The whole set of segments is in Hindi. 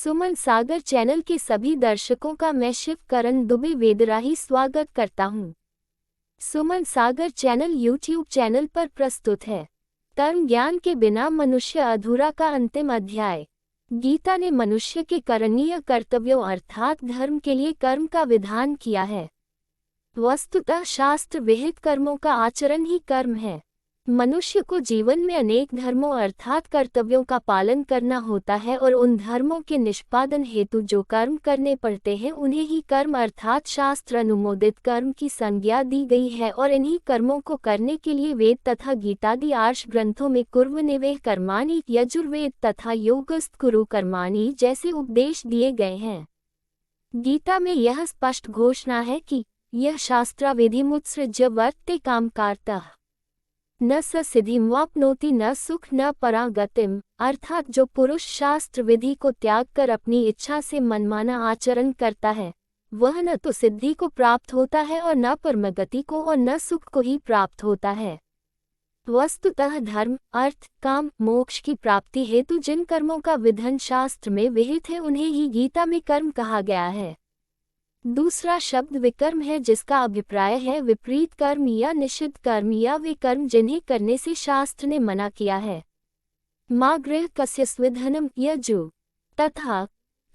सुमन सागर चैनल के सभी दर्शकों का मैं शिव करण दुबे वेदराही स्वागत करता हूँ। सुमन सागर चैनल यूट्यूब चैनल पर प्रस्तुत है। कर्म ज्ञान के बिना मनुष्य अधूरा का अंतिम अध्याय। गीता ने मनुष्य के करणीय कर्तव्यों अर्थात धर्म के लिए कर्म का विधान किया है। वस्तुतः शास्त्र विहित कर्मों का आचरण ही कर्म है। मनुष्य को जीवन में अनेक धर्मों अर्थात कर्तव्यों का पालन करना होता है और उन धर्मों के निष्पादन हेतु जो कर्म करने पड़ते हैं उन्हें ही कर्म अर्थात शास्त्र अनुमोदित कर्म की संज्ञा दी गई है। और इन्हीं कर्मों को करने के लिए वेद तथा गीतादि आर्ष ग्रंथों में कुर्वनेवेह कर्माणि, यजुर्वेद तथा योगस्थ कुरु कर्माणि जैसे उपदेश दिए गए हैं। गीता में यह स्पष्ट घोषणा है कि यह शास्त्राविधिमुत्सृज्य वर्तते कामकार्तः न स सिद्धिं वाप्नोति न सुख न परागतिम, अर्थात जो पुरुष शास्त्र विधि को त्याग कर अपनी इच्छा से मनमाना आचरण करता है वह न तो सिद्धि को प्राप्त होता है और न परमगति को और न सुख को ही प्राप्त होता है। वस्तुतः धर्म, अर्थ, काम, मोक्ष की प्राप्ति हेतु जिन कर्मों का विधान शास्त्र में विहित है उन्हें ही गीता में कर्म कहा गया है। दूसरा शब्द विकर्म है जिसका अभिप्राय है विपरीत कर्म या निषिद्ध कर्म या वे कर्म जिन्हें करने से शास्त्र ने मना किया है। मा गृह कस्य स्विधनम यजु तथा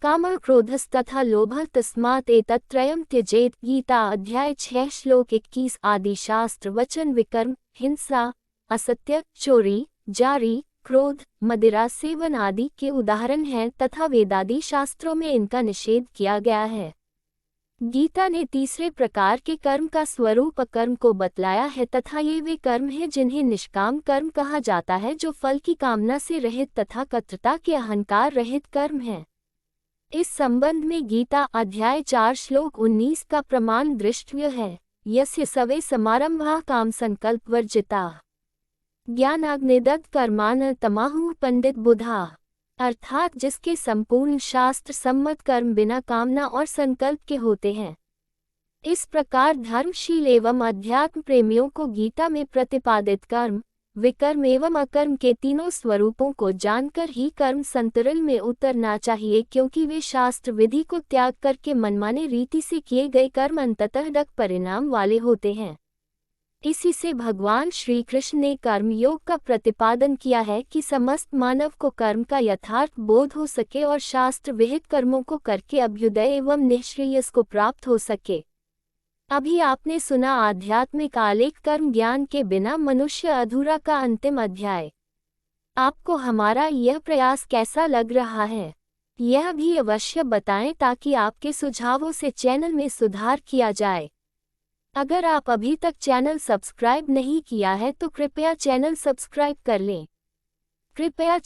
काम क्रोधस्तथा लोभः तस्मात् एतत्त्रयं त्यजेत। गीता अध्याय 6 श्लोक 21 आदि शास्त्र वचन विकर्म, हिंसा, असत्य, चोरी, जारी, क्रोध, मदिरा सेवन आदि के उदाहरण हैं तथा वेदादि शास्त्रों में इनका निषेध किया गया है। गीता ने तीसरे प्रकार के कर्म का स्वरूप अकर्म को बतलाया है तथा ये वे कर्म हैं जिन्हें निष्काम कर्म कहा जाता है जो फल की कामना से रहित तथा कर्तृता के अहंकार रहित कर्म हैं। इस संबंध में गीता अध्याय 4 श्लोक 19 का प्रमाण दृष्टव्य है। यस्य सवे समारंभाः काम संकल्प वर्जिताः ज्ञानाग्निदग्ध कर्मान् तमाहुः पंडित बुधाः, अर्थात जिसके संपूर्ण शास्त्र सम्मत कर्म बिना कामना और संकल्प के होते हैं। इस प्रकार धर्मशील एवं अध्यात्म प्रेमियों को गीता में प्रतिपादित कर्म, विकर्म एवं अकर्म के तीनों स्वरूपों को जानकर ही कर्म संतुलन में उतरना चाहिए, क्योंकि वे शास्त्र विधि को त्याग करके मनमाने रीति से किए गए कर्म अंततः डक परिणाम वाले होते हैं। इसी से भगवान श्री कृष्ण ने कर्म योग का प्रतिपादन किया है कि समस्त मानव को कर्म का यथार्थ बोध हो सके और शास्त्र विहित कर्मों को करके अभ्युदय एवं निःश्रेयस को प्राप्त हो सके। अभी आपने सुना आध्यात्मिक आलेख कर्म ज्ञान के बिना मनुष्य अधूरा का अंतिम अध्याय। आपको हमारा यह प्रयास कैसा लग रहा है यह भी अवश्य बताएं ताकि आपके सुझावों से चैनल में सुधार किया जाए। अगर आप अभी तक चैनल सब्सक्राइब नहीं किया है तो कृपया चैनल सब्सक्राइब कर लें। कृपया